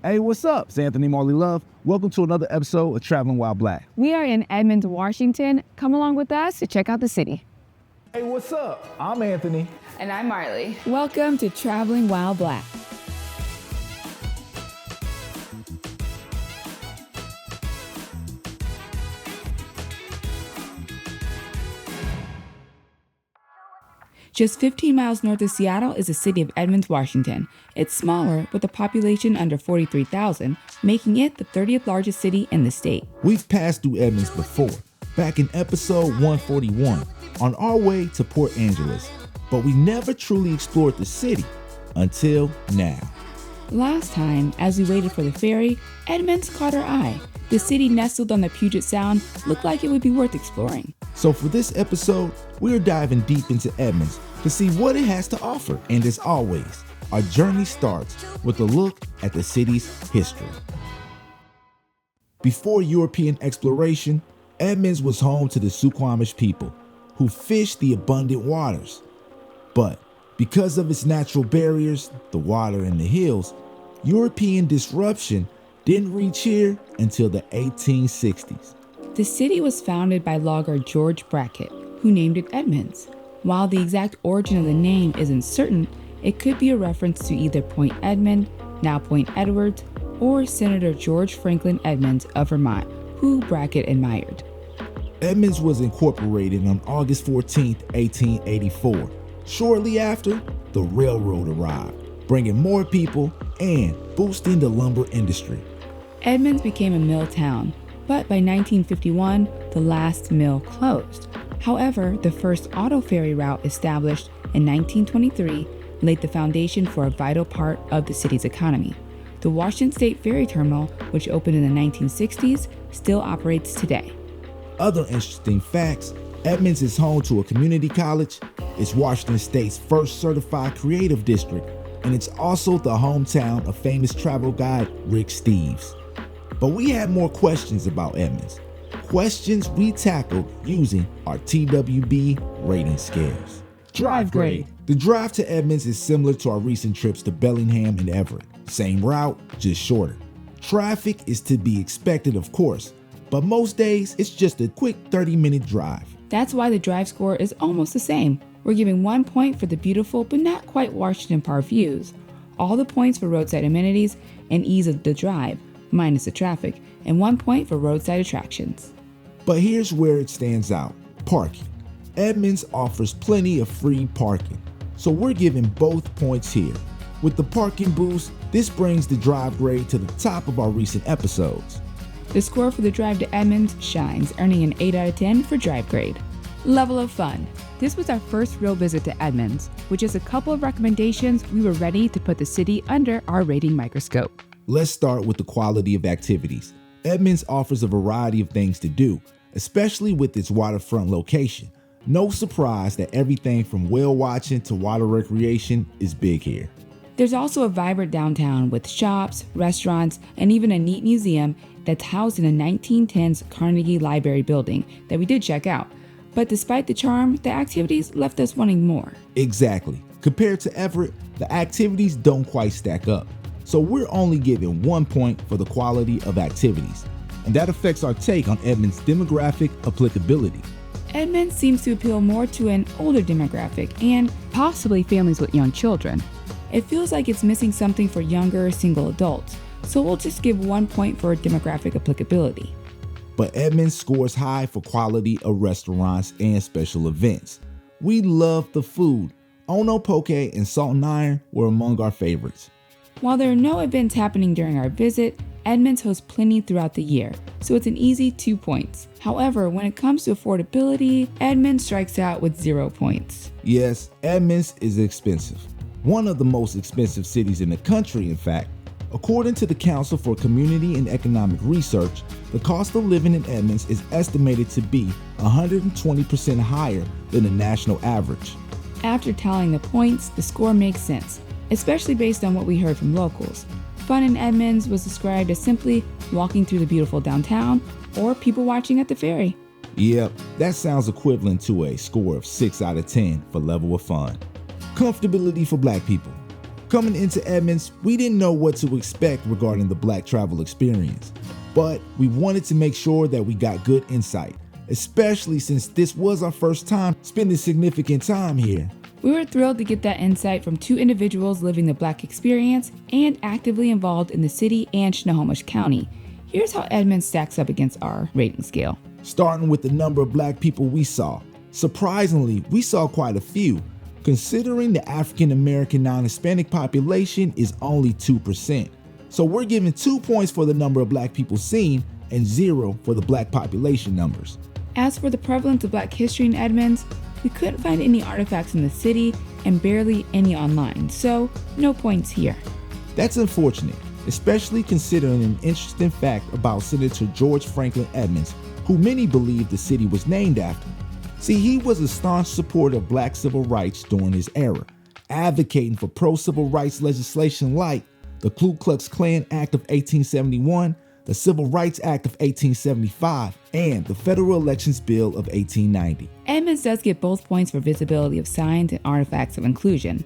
Hey, what's up? It's Anthony Marley Love. Welcome to another episode of Traveling While Black. We are in Edmonds, Washington. Come along with us to check out the city. Hey, what's up? I'm Anthony. And I'm Marley. Welcome to Traveling While Black. Just 15 miles north of Seattle is the city of Edmonds, Washington. It's smaller, with a population under 43,000, making it the 30th largest city in the state. We've passed through Edmonds before, back in episode 141, on our way to Port Angeles, but we never truly explored the city until now. Last time, as we waited for the ferry, Edmonds caught our eye. The city nestled on the Puget Sound looked like it would be worth exploring. So for this episode, we're diving deep into Edmonds to see what it has to offer. And as always, our journey starts with a look at the city's history. Before European exploration, Edmonds was home to the Suquamish people, who fished the abundant waters. But because of its natural barriers, the water and the hills, European disruption didn't reach here until the 1860s. The city was founded by logger George Brackett, who named it Edmonds. While the exact origin of the name isn't certain, it could be a reference to either Point Edmund, now Point Edwards, or Senator George Franklin Edmonds of Vermont, who Brackett admired. Edmonds was incorporated on August 14, 1884. Shortly after, the railroad arrived, bringing more people and boosting the lumber industry. Edmonds became a mill town, but by 1951, the last mill closed. However, the first auto ferry route established in 1923 laid the foundation for a vital part of the city's economy. The Washington State Ferry Terminal, which opened in the 1960s, still operates today. Other interesting facts: Edmonds is home to a community college, it's Washington State's first certified creative district, and it's also the hometown of famous travel guide Rick Steves. But we had more questions about Edmonds, questions we tackled using our TWB rating scales. Drive grade. The drive to Edmonds is similar to our recent trips to Bellingham and Everett. Same route, just shorter. Traffic is to be expected, of course, but most days it's just a quick 30-minute drive. That's why the drive score is almost the same. We're giving 1 point for the beautiful but not quite Washington Park views, all the points for roadside amenities and ease of the drive, minus the traffic, and 1 point for roadside attractions. But here's where it stands out: parking. Edmonds offers plenty of free parking, so we're giving both points here. With the parking boost, this brings the drive grade to the top of our recent episodes. The score for the drive to Edmonds shines, earning an 8 out of 10 for drive grade. Level of fun. This was our first real visit to Edmonds. With just a couple of recommendations, we were ready to put the city under our rating microscope. Let's start with the quality of activities. Edmonds offers a variety of things to do, especially with its waterfront location. No surprise that everything from whale watching to water recreation is big here. There's also a vibrant downtown with shops, restaurants, and even a neat museum that's housed in a 1910s Carnegie Library building that we did check out. But despite the charm, the activities left us wanting more. Exactly. Compared to Everett, the activities don't quite stack up. So we're only giving 1 point for the quality of activities. And that affects our take on Edmonds' demographic applicability. Edmonds seems to appeal more to an older demographic and Possibly families with young children. it feels like it's missing something for younger single adults. So we'll just give 1 point for demographic applicability. But Edmonds scores high for quality of restaurants and special events. We love the food. Ono Poke and Salt and Iron were among our favorites. While there are no events happening during our visit, Edmonds hosts plenty throughout the year, so it's an easy 2 points. However, when it comes to affordability, Edmonds strikes out with 0 points. Yes, Edmonds is expensive. One of the most expensive cities in the country, in fact. According to the Council for Community and Economic Research, the cost of living in Edmonds is estimated to be 120% higher than the national average. After tallying the points, the score makes sense, especially based on what we heard from locals. Fun in Edmonds was described as simply walking through the beautiful downtown or people watching at the ferry. Yep, that sounds equivalent to a score of 6 out of 10 for level of fun. Comfortability for Black people. Coming into Edmonds, we didn't know what to expect regarding the Black travel experience, but we wanted to make sure that we got good insight, especially since this was our first time spending significant time here. We were thrilled to get that insight from two individuals living the Black experience and actively involved in the city and Snohomish County. Here's how Edmonds stacks up against our rating scale. Starting with the number of Black people we saw. Surprisingly, we saw quite a few, considering the African American non-Hispanic population is only 2%. So we're giving 2 points for the number of Black people seen and 0 for the Black population numbers. As for the prevalence of Black history in Edmonds, we couldn't find any artifacts in the city and barely any online, so no points here. That's unfortunate, especially considering an interesting fact about Senator George Franklin Edmonds, who many believe the city was named after. See, he was a staunch supporter of Black civil rights during his era, advocating for pro-civil rights legislation like the Ku Klux Klan Act of 1871, the Civil Rights Act of 1875, and the Federal Elections Bill of 1890. Edmonds does get both points for visibility of signs and artifacts of inclusion.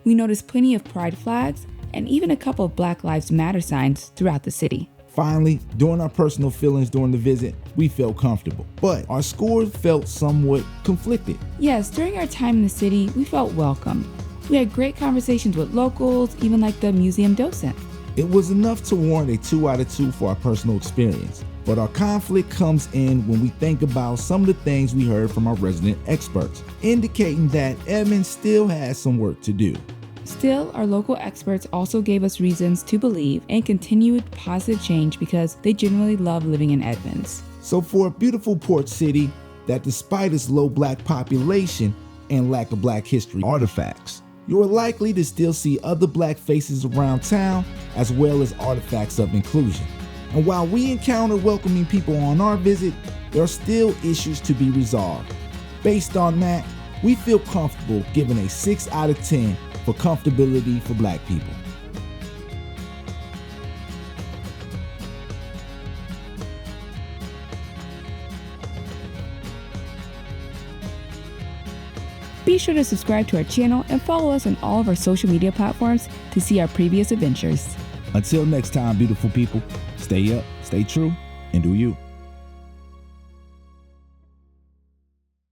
We noticed plenty of pride flags and even a couple of Black Lives Matter signs throughout the city. Finally, during our personal feelings during the visit, we felt comfortable, but our scores felt somewhat conflicted. Yes, during our time in the city, we felt welcome. We had great conversations with locals, even like the museum docent. It was enough to warrant a 2 out of 2 for our personal experience, but our conflict comes in when we think about some of the things we heard from our resident experts, indicating that Edmonds still has some work to do. Still, our local experts also gave us reasons to believe and continue with positive change because they generally love living in Edmonds. So for a beautiful port city that, despite its low Black population and lack of Black history artifacts, you are likely to still see other Black faces around town as well as artifacts of inclusion. And while we encounter welcoming people on our visit, there are still issues to be resolved. Based on that, we feel comfortable giving a 6 out of 10 for comfortability for Black people. Be sure to subscribe to our channel and follow us on all of our social media platforms to see our previous adventures. Until next time, beautiful people, stay up, stay true, and do you.